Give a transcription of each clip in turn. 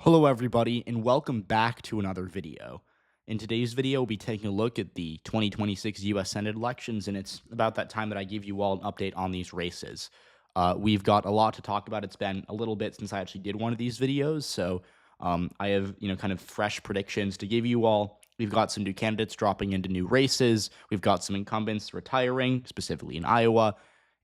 Hello everybody, and welcome back to another video. In today's video, we'll be taking a look at the 2026 U.S. Senate elections, and it's about that time that I give you all an update on these races. We've got a lot to talk about. It's been a little bit since I actually did one of these videos, so I have, kind of fresh predictions to give you all. We've got some new candidates dropping into new races. We've got some incumbents retiring, specifically in Iowa.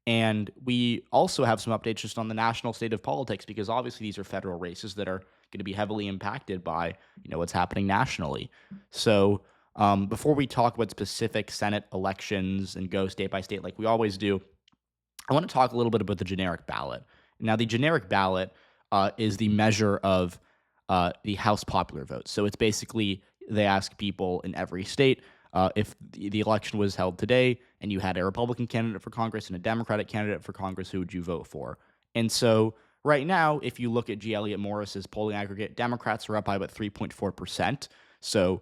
And we also have some updates just on the national state of politics, because obviously these are federal races that are going to be heavily impacted by, what's happening nationally. So before we talk about specific Senate elections and go state by state like we always do, I want to talk a little bit about the generic ballot. Now, the generic ballot is the measure of the House popular vote. So it's basically they ask people in every state, if the election was held today and you had a Republican candidate for Congress and a Democratic candidate for Congress, who would you vote for? And so right now, if you look at G. Elliott Morris's polling aggregate, Democrats are up by about 3.4%. So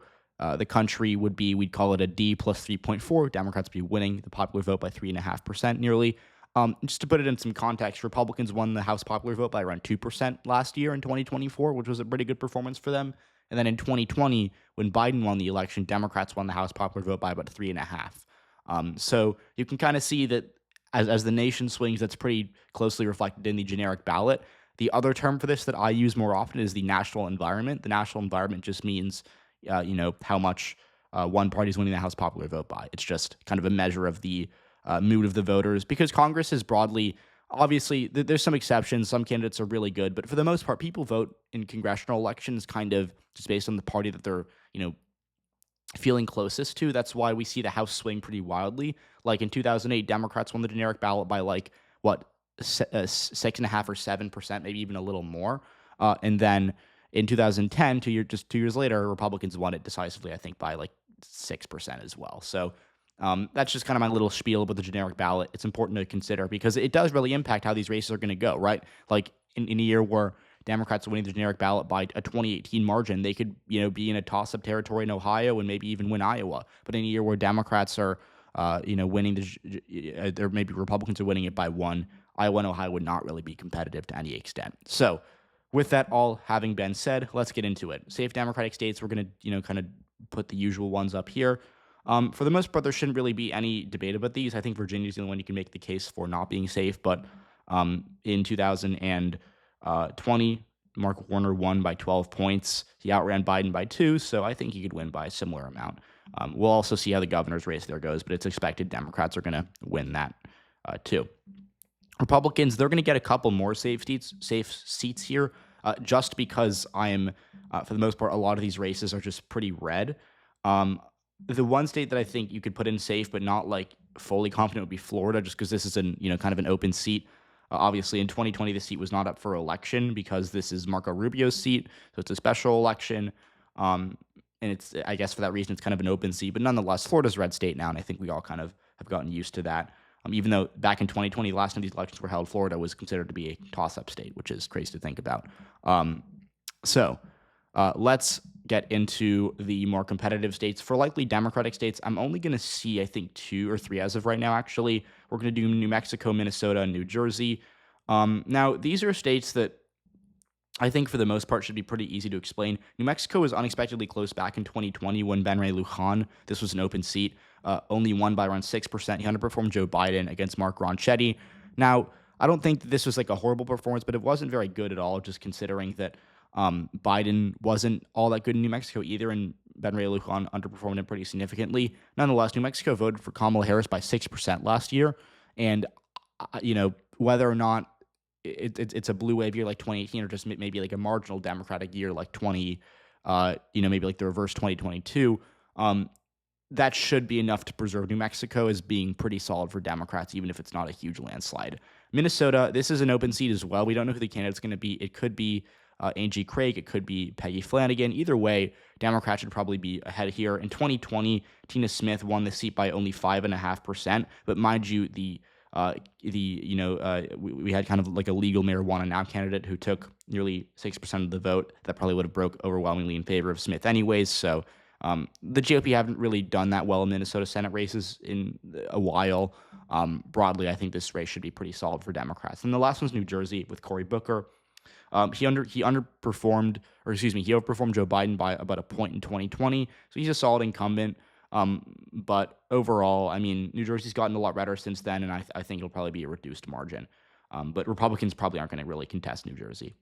the country would be, we'd call it a D plus 3.4. Democrats would be winning the popular vote by 3.5% nearly. Just to put it in some context, Republicans won the House popular vote by around 2% last year in 2024, which was a pretty good performance for them. And then in 2020, when Biden won the election, Democrats won the House popular vote by about 3.5%. So you can kind of see that as the nation swings, that's pretty closely reflected in the generic ballot. The other term for this that I use more often is the national environment. The national environment just means, how much one party is winning the House popular vote by. It's just kind of a measure of the mood of the voters, because Congress is broadly, obviously, there's some exceptions. Some candidates are really good, but for the most part, people vote in congressional elections kind of just based on the party that they're, feeling closest to. That's why we see the House swing pretty wildly. Like in 2008, Democrats won the generic ballot by 6.5 or 7%, maybe even a little more. And then in 2010, just 2 years later, Republicans won it decisively, I think, by 6% as well. So that's just kind of my little spiel about the generic ballot. It's important to consider because it does really impact how these races are going to go, right? Like in a year where Democrats are winning the generic ballot by a 2018 margin, they could, be in a toss-up territory in Ohio and maybe even win Iowa. But in a year where Democrats are, winning, or maybe Republicans are winning it by one, Iowa and Ohio would not really be competitive to any extent. So with that all having been said, let's get into it. Safe Democratic states, we're going to, kind of put the usual ones up here. For the most part, there shouldn't really be any debate about these. I think Virginia's the only one you can make the case for not being safe. But in 2020, Mark Warner won by 12 points. He outran Biden by 2, so I think he could win by a similar amount. We'll also see how the governor's race there goes, but it's expected Democrats are going to win that too. Republicans, they're going to get a couple more safe seats here, just because for the most part, a lot of these races are just pretty red. The one state that I think you could put in safe but not fully confident would be Florida, just because this is kind of an open seat. Obviously, in 2020, the seat was not up for election because this is Marco Rubio's seat, so it's a special election. And it's, I guess, for that reason, it's kind of an open seat. But nonetheless, Florida's a red state now, and I think we all kind of have gotten used to that. Even though back in 2020, the last time these elections were held, Florida was considered to be a toss-up state, which is crazy to think about. Let's get into the more competitive states. For likely Democratic states, I'm only going to see, I think, 2 or 3 as of right now, actually. We're going to do New Mexico, Minnesota, and New Jersey. Now, these are states that I think for the most part should be pretty easy to explain. New Mexico was unexpectedly close back in 2020 when Ben Ray Lujan, this was an open seat, only won by around 6%. He underperformed Joe Biden against Mark Ronchetti. Now, I don't think that this was a horrible performance, but it wasn't very good at all, just considering that Biden wasn't all that good in New Mexico either, and Ben Ray Lujan underperformed him pretty significantly. Nonetheless, New Mexico voted for Kamala Harris by 6% last year, and whether or not it's a blue wave year like 2018 or just maybe a marginal Democratic year like maybe the reverse 2022, that should be enough to preserve New Mexico as being pretty solid for Democrats, even if it's not a huge landslide. Minnesota, this is an open seat as well. We don't know who the candidate's going to be. It could be Angie Craig. It could be Peggy Flanagan. Either way, Democrats should probably be ahead here. In 2020, Tina Smith won the seat by only 5.5%. But mind you, we had kind of a legal marijuana now candidate who took nearly 6% of the vote. That probably would have broke overwhelmingly in favor of Smith anyways. So the GOP haven't really done that well in Minnesota Senate races in a while. Broadly, I think this race should be pretty solid for Democrats. And the last one's New Jersey with Cory Booker. He underperformed, or excuse me, he overperformed Joe Biden by about a point in 2020. So he's a solid incumbent. But overall, I mean, New Jersey's gotten a lot better since then, and I think it'll probably be a reduced margin. But Republicans probably aren't going to really contest New Jersey.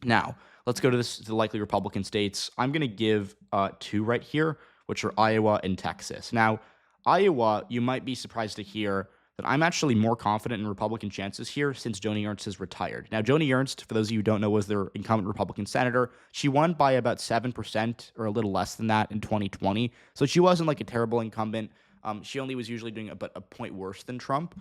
Now, let's go to the likely Republican states. I'm going to give two right here, which are Iowa and Texas. Now, Iowa, you might be surprised to hear that I'm actually more confident in Republican chances here since Joni Ernst has retired. Now, Joni Ernst, for those of you who don't know, was their incumbent Republican senator. She won by about 7% or a little less than that in 2020. So she wasn't like a terrible incumbent. She only was usually doing about a point worse than Trump.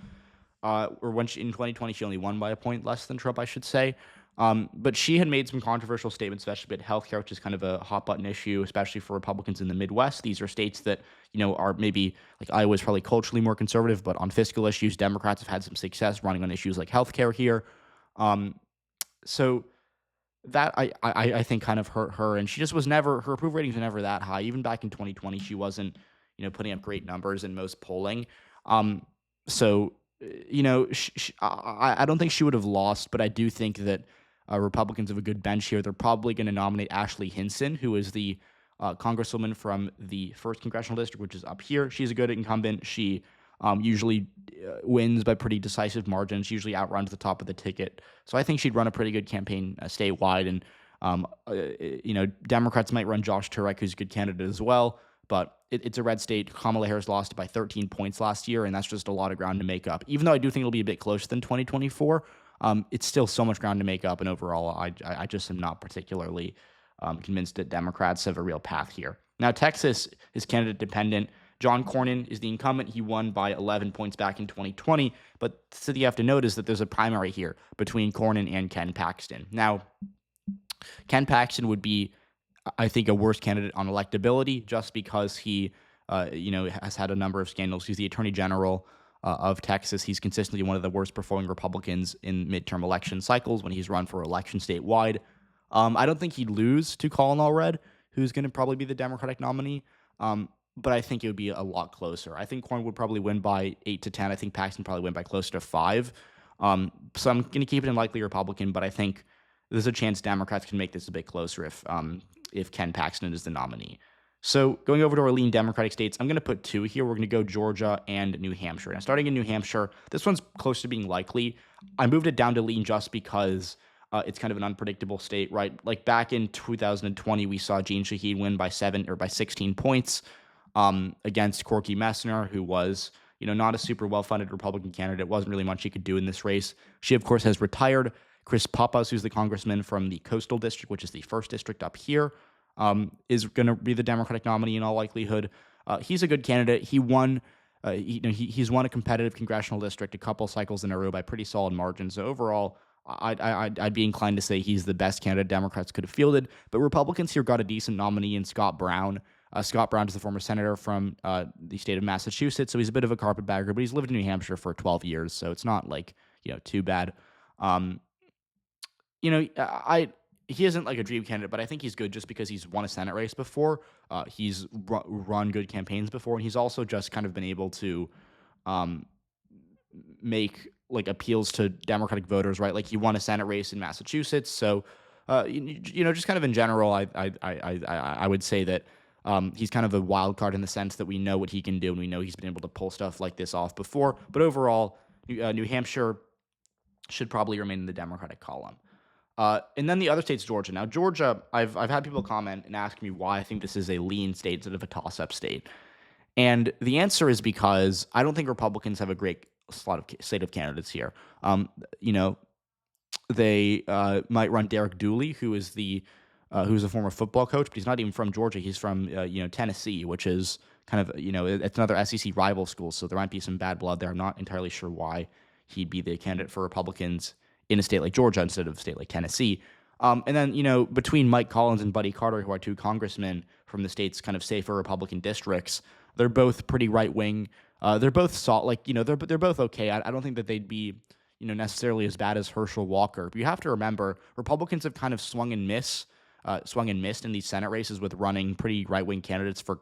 Or when in 2020, she only won by a point less than Trump, I should say. But she had made some controversial statements, especially about healthcare, which is kind of a hot button issue, especially for Republicans in the Midwest. These are states that, are maybe like Iowa's probably culturally more conservative, but on fiscal issues, Democrats have had some success running on issues like healthcare here. So that I think kind of hurt her, and she just was never, her approval ratings were never that high. Even back in 2020, she wasn't, putting up great numbers in most polling. So I don't think she would have lost, but I do think that Republicans have a good bench here. They're probably going to nominate Ashley Hinson, who is the congresswoman from the 1st Congressional District, which is up here. She's a good incumbent. She usually wins by pretty decisive margins. She usually outruns the top of the ticket. So I think she'd run a pretty good campaign statewide. And, Democrats might run Josh Turek, who's a good candidate as well. But it's a red state. Kamala Harris lost by 13 points last year, and that's just a lot of ground to make up. Even though I do think it'll be a bit closer than 2024, it's still so much ground to make up. And overall, I just am not particularly convinced that Democrats have a real path here. Now, Texas is candidate dependent. John Cornyn is the incumbent. He won by 11 points back in 2020. But the thing you have to note is that there's a primary here between Cornyn and Ken Paxton. Now, Ken Paxton would be, I think, a worse candidate on electability just because he, has had a number of scandals. He's the attorney general of Texas. He's consistently one of the worst performing Republicans in midterm election cycles when he's run for election statewide. I don't think he'd lose to Colin Allred, who's going to probably be the Democratic nominee. But I think it would be a lot closer. I think Cornyn would probably win by 8 to 10. I think Paxton probably win by closer to 5. So I'm going to keep it in likely Republican, but I think there's a chance Democrats can make this a bit closer if Ken Paxton is the nominee. So going over to our lean Democratic states, I'm going to put two here. We're going to go Georgia and New Hampshire. Now, starting in New Hampshire, this one's close to being likely. I moved it down to lean just because it's kind of an unpredictable state, right? Like back in 2020, we saw Jeanne Shaheen win by 16 points against Corky Messner, who was, not a super well-funded Republican candidate. Wasn't really much he could do in this race. She, of course, has retired. Chris Pappas, who's the congressman from the Coastal District, which is the 1st district up here, is going to be the Democratic nominee in all likelihood. He's a good candidate. He won. He's won a competitive congressional district a couple cycles in a row by pretty solid margins. So overall, I'd be inclined to say he's the best candidate Democrats could have fielded. But Republicans here got a decent nominee in Scott Brown. Scott Brown is the former senator from the state of Massachusetts, so he's a bit of a carpetbagger, but he's lived in New Hampshire for 12 years, so it's not like too bad. He isn't like a dream candidate, but I think he's good just because he's won a Senate race before. He's run good campaigns before, and he's also just kind of been able to make like appeals to Democratic voters, right? Like he won a Senate race in Massachusetts, so just kind of in general, I would say that he's kind of a wild card in the sense that we know what he can do, and we know he's been able to pull stuff like this off before. But overall, New Hampshire should probably remain in the Democratic column. And then the other state's Georgia. Now, Georgia, I've had people comment and ask me why I think this is a lean state instead of a toss-up state. And the answer is because I don't think Republicans have a great slate of candidates here. They might run Derek Dooley, who's a former football coach, but he's not even from Georgia. He's from Tennessee, which is kind of it's another SEC rival school. So there might be some bad blood there. I'm not entirely sure why he'd be the candidate for Republicans in a state like Georgia instead of a state like Tennessee. And then, between Mike Collins and Buddy Carter, who are two congressmen from the state's kind of safer Republican districts, they're both pretty right-wing. They're both they're both okay. I don't think that they'd be, necessarily as bad as Herschel Walker. But you have to remember, Republicans have kind of swung and missed in these Senate races with running pretty right-wing candidates for,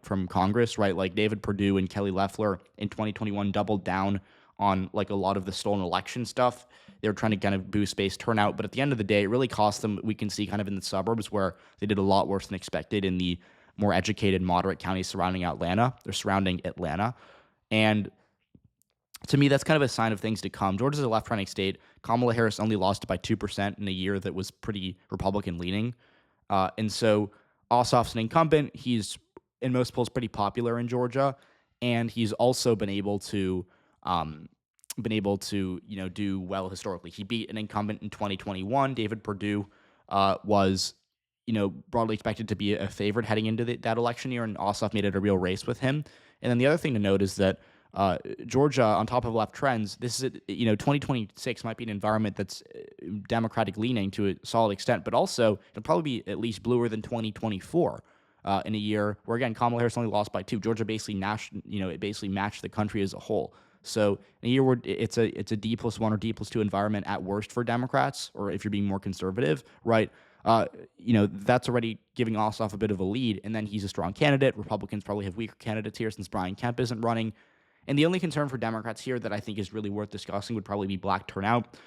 from Congress, right? Like David Perdue and Kelly Loeffler in 2021 doubled down on like a lot of the stolen election stuff they were trying to kind of boost base turnout. But at the end of the day, it really cost them. We can see kind of in the suburbs where they did a lot worse than expected in the more educated, moderate counties surrounding Atlanta. And to me, that's kind of a sign of things to come. Georgia's a left-running state. Kamala Harris only lost by 2% in a year that was pretty Republican-leaning. And so Ossoff's an incumbent. He's, in most polls, pretty popular in Georgia. And he's also been able to do well historically. He beat an incumbent in 2021. David Perdue was, broadly expected to be a favorite heading into that election year, and Ossoff made it a real race with him. And then the other thing to note is that Georgia, on top of left trends, this is 2026 might be an environment that's Democratic leaning to a solid extent, but also it'll probably be at least bluer than 2024 in a year where, again, Kamala Harris only lost by 2. Georgia basically matched the country as a whole. So in a year where it's a D+1 or D+2 environment at worst for Democrats, or if you're being more conservative, right? That's already giving Ossoff a bit of a lead, and then he's a strong candidate. Republicans probably have weaker candidates here since Brian Kemp isn't running. And the only concern for Democrats here that I think is really worth discussing would probably be black turnout.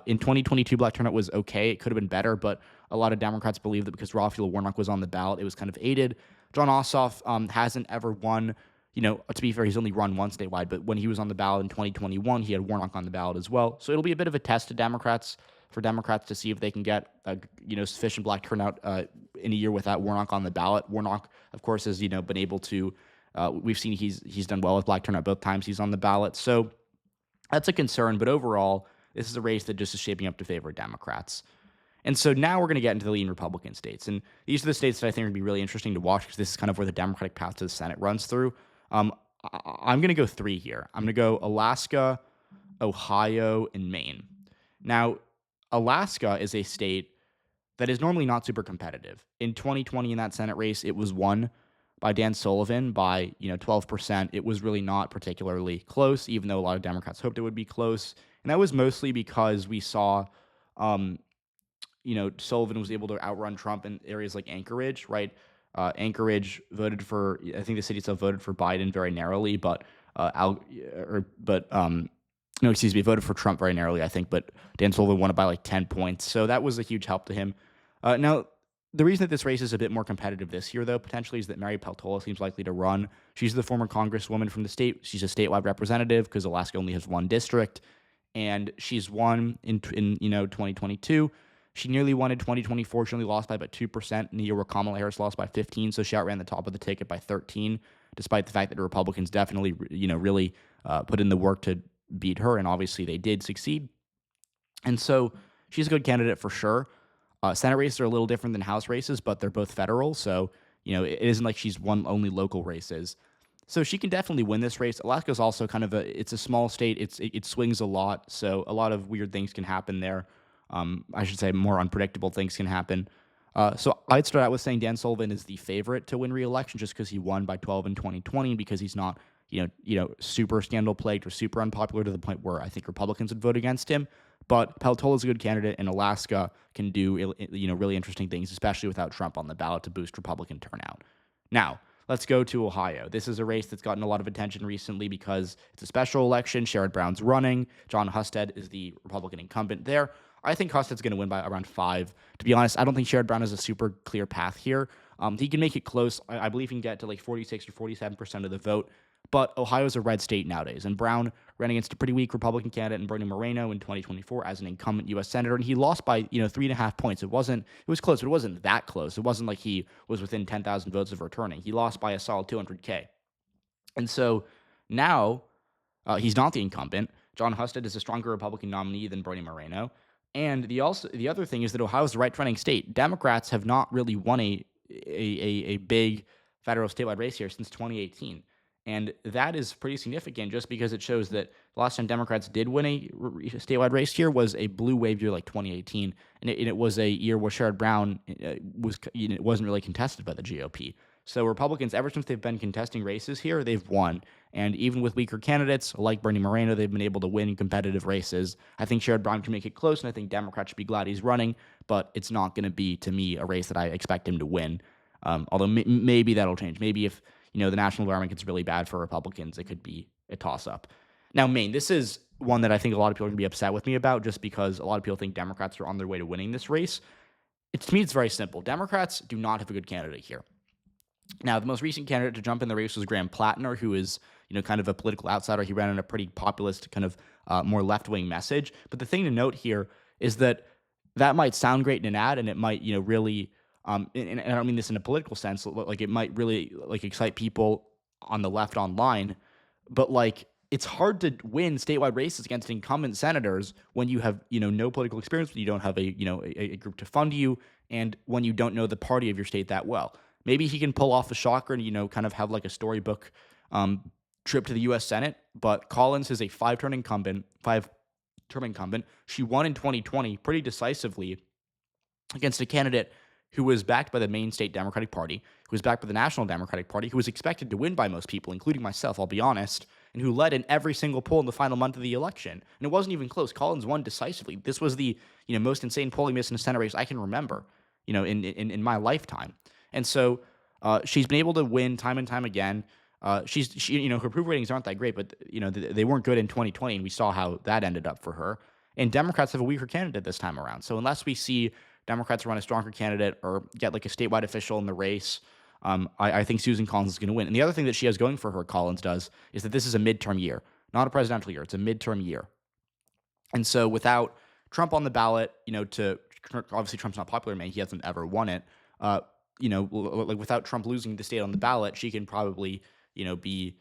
In 2022, black turnout was okay. It could have been better, but a lot of Democrats believe that because Raphael Warnock was on the ballot, it was kind of aided. Jon Ossoff hasn't ever won. To be fair, he's only run once statewide, but when he was on the ballot in 2021, he had Warnock on the ballot as well. So it'll be a bit of a test to Democrats to see if they can get sufficient black turnout in a year without Warnock on the ballot. Warnock, of course, has been able to. We've seen he's done well with black turnout both times he's on the ballot. So that's a concern. But overall, this is a race that just is shaping up to favor Democrats. And so now we're going to get into the leading Republican states. And these are the states that I think are going to be really interesting to watch because this is kind of where the Democratic path to the Senate runs through. I'm going to go 3 here. I'm going to go Alaska, Ohio, and Maine. Now, Alaska is a state that is normally not super competitive. In 2020, in that Senate race, it was won by Dan Sullivan by 12%. It was really not particularly close, even though a lot of Democrats hoped it would be close. And that was mostly because we saw, Sullivan was able to outrun Trump in areas like Anchorage, right? Anchorage voted for, I think the city itself voted for Biden very narrowly, voted for Trump very narrowly, I think, but Dan Sullivan won it by like 10 points. So that was a huge help to him. Now, the reason that this race is a bit more competitive this year, though, potentially, is that Mary Peltola seems likely to run. She's the former congresswoman from the state. She's a statewide representative because Alaska only has one district, and she's won in 2022. She nearly won in 2024. She only lost by about 2% in the year where Kamala Harris lost by 15, so she outran the top of the ticket by 13, despite the fact that the Republicans definitely, really put in the work to beat her, and obviously they did succeed. And so she's a good candidate for sure. Senate races are a little different than House races, but they're both federal, so it isn't like she's won only local races. So she can definitely win this race. Alaska's also kind of it's a small state. It swings a lot, so a lot of weird things can happen there. I should say more unpredictable things can happen. So I'd start out with saying Dan Sullivan is the favorite to win re-election just because he won by 12 in 2020 and because he's not super scandal plagued or super unpopular to the point where I think Republicans would vote against him. But Peltola's a good candidate, and Alaska can do really interesting things, especially without Trump on the ballot to boost Republican turnout. Now, let's go to Ohio. This is a race that's gotten a lot of attention recently because it's a special election. Sherrod Brown's running. Jon Husted is the Republican incumbent there. I think Husted's going to win by around 5. To be honest, I don't think Sherrod Brown has a super clear path here. He can make it close. I believe he can get to like 46 or 47% of the vote. But Ohio's a red state nowadays, and Brown ran against a pretty weak Republican candidate in Bernie Moreno in 2024 as an incumbent U.S. senator, and he lost by 3.5 points. It was close, but it wasn't that close. It wasn't like he was within 10,000 votes of returning. He lost by a solid 200K, and so now he's not the incumbent. Jon Husted is a stronger Republican nominee than Bernie Moreno, and the other thing is that Ohio's the right-trending state. Democrats have not really won a big federal statewide race here since 2018. And that is pretty significant just because it shows that the last time Democrats did win a statewide race here was a blue wave year like 2018. And it was a year where Sherrod Brown wasn't really contested by the GOP. So Republicans, ever since they've been contesting races here, they've won. And even with weaker candidates like Bernie Moreno, they've been able to win competitive races. I think Sherrod Brown can make it close, and I think Democrats should be glad he's running. But it's not going to be, to me, a race that I expect him to win. Although maybe that'll change. Maybe if the national environment gets really bad for Republicans, it could be a toss-up. Now, Maine, this is one that I think a lot of people are going to be upset with me about, just because a lot of people think Democrats are on their way to winning this race. To me, it's very simple. Democrats do not have a good candidate here. Now, the most recent candidate to jump in the race was Graham Plattner, who is, kind of a political outsider. He ran on a pretty populist, kind of more left-wing message. But the thing to note here is that might sound great in an ad, and it might, really, and I don't mean this in a political sense, like it might really like excite people on the left online, but like it's hard to win statewide races against incumbent senators when you have, no political experience, when you don't have a group to fund you, and when you don't know the party of your state that well. Maybe he can pull off a shocker and, kind of have like a storybook trip to the U.S. Senate. But Collins is a five-term incumbent. She won in 2020 pretty decisively against a candidate who was backed by the main state Democratic Party, who was backed by the National Democratic Party, who was expected to win by most people, including myself, I'll be honest, and who led in every single poll in the final month of the election. And it wasn't even close. Collins won decisively. This was the, most insane polling miss in a Senate race I can remember, in my lifetime. And so she's been able to win time and time again. Her approval ratings aren't that great, but they weren't good in 2020, and we saw how that ended up for her. And Democrats have a weaker candidate this time around. So unless we see Democrats run a stronger candidate or get like a statewide official in the race, I think Susan Collins is going to win. And the other thing that she has going for her, Collins does, is that this is a midterm year, not a presidential year. It's a midterm year. And so without Trump on the ballot, obviously Trump's not popular in Maine. He hasn't ever won it. Like without Trump losing the state on the ballot, she can probably, be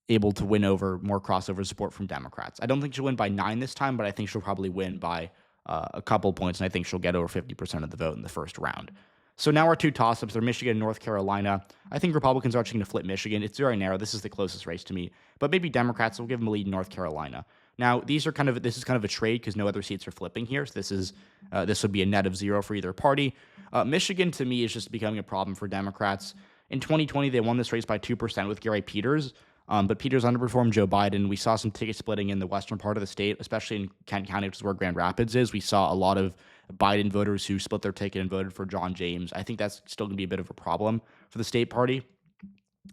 able to win over more crossover support from Democrats. I don't think she'll win by 9 this time, but I think she'll probably win by a couple points, and I think she'll get over 50% of the vote in the first round. So now our two toss-ups are Michigan and North Carolina. I think Republicans are actually going to flip Michigan. It's very narrow. This is the closest race to me, but maybe Democrats will give them a lead in North Carolina. Now, this is kind of a trade because no other seats are flipping here. So this would be a net of 0 for either party. Michigan, to me, is just becoming a problem for Democrats. In 2020, they won this race by 2% with Gary Peters, but Peters underperformed Joe Biden. We saw some ticket splitting in the western part of the state, especially in Kent County, which is where Grand Rapids is. We saw a lot of Biden voters who split their ticket and voted for John James. I think that's still going to be a bit of a problem for the state party.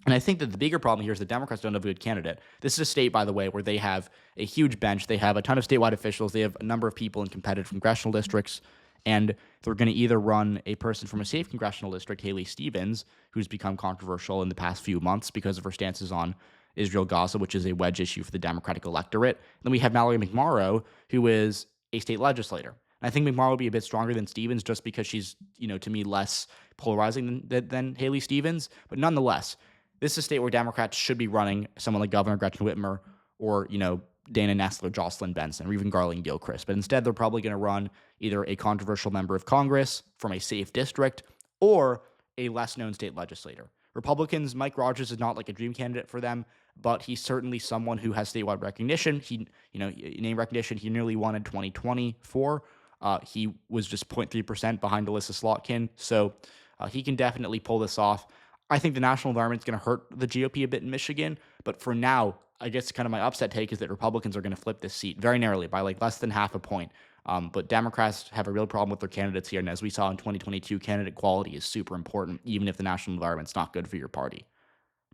And I think that the bigger problem here is the Democrats don't have a good candidate. This is a state, by the way, where they have a huge bench. They have a ton of statewide officials. They have a number of people in competitive congressional districts. And they're going to either run a person from a safe congressional district, Haley Stevens, who's become controversial in the past few months because of her stances on Israel-Gaza, which is a wedge issue for the Democratic electorate. And then we have Mallory McMorrow, who is a state legislator. And I think McMorrow will be a bit stronger than Stevens just because she's, to me, less polarizing than Haley Stevens. But nonetheless, this is a state where Democrats should be running someone like Governor Gretchen Whitmer or, Dana Nessler, Jocelyn Benson, or even Garland Gilchrist. But instead, they're probably going to run either a controversial member of Congress from a safe district or a less-known state legislator. Republicans, Mike Rogers is not like a dream candidate for them, but he's certainly someone who has statewide recognition. Name recognition. He nearly won in 2024. He was just 0.3% behind Alyssa Slotkin, so he can definitely pull this off. I think the national environment is going to hurt the GOP a bit in Michigan, but for now, I guess kind of my upset take is that Republicans are going to flip this seat very narrowly by like less than half a point. But Democrats have a real problem with their candidates here, and as we saw in 2022, candidate quality is super important, even if the national environment's not good for your party.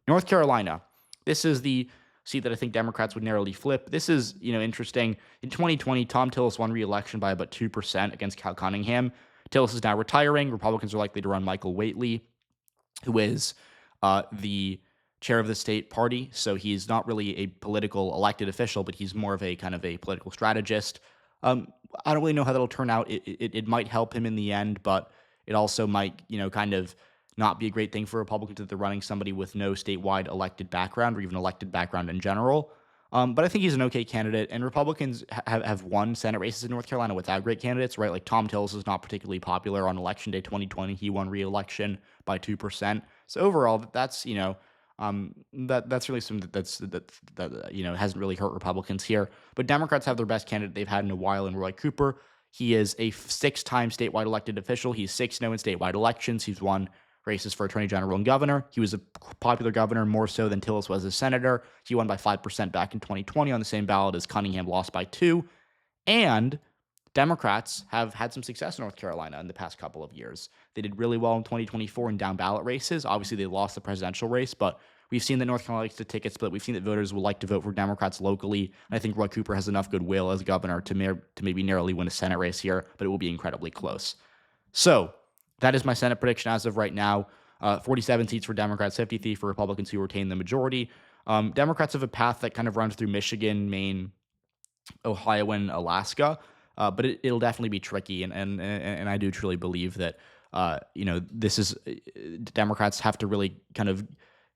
North Carolina, this is the seat that I think Democrats would narrowly flip. This is, interesting. In 2020, Tom Tillis won re-election by about 2% against Cal Cunningham. Tillis is now retiring. Republicans are likely to run Michael Whately, who is the chair of the state party. So he's not really a political elected official, but he's more of a kind of a political strategist. I don't really know how that'll turn out. It might help him in the end, but it also might, kind of not be a great thing for Republicans that they're running somebody with no statewide elected background or even elected background in general. But I think he's an okay candidate, and Republicans have won Senate races in North Carolina without great candidates, right? Like Tom Tillis is not particularly popular on Election Day 2020. He won re-election by 2%. So overall, that's, that's really something that hasn't really hurt Republicans here. But Democrats have their best candidate they've had in a while in Roy Cooper. He is a 6-time statewide elected official. He's 6-0 in statewide elections. He's won races for attorney general and governor. He was a popular governor, more so than Tillis was as senator. He won by 5% back in 2020 on the same ballot as Cunningham, lost by 2. And Democrats have had some success in North Carolina in the past couple of years. They did really well in 2024 in down ballot races. Obviously, they lost the presidential race, but We've seen that North Carolina likes to ticket split. We've seen that voters will like to vote for Democrats locally. And I think Roy Cooper has enough goodwill as governor to maybe narrowly win a Senate race here, but it will be incredibly close. So that is my Senate prediction as of right now. 47 seats for Democrats, 53 for Republicans who retain the majority. Democrats have a path that kind of runs through Michigan, Maine, Ohio, and Alaska, but it'll definitely be tricky. And I do truly believe that this is Democrats have to really kind of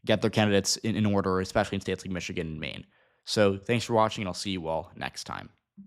get their candidates in order, especially in states like Michigan and Maine. So thanks for watching, and I'll see you all next time.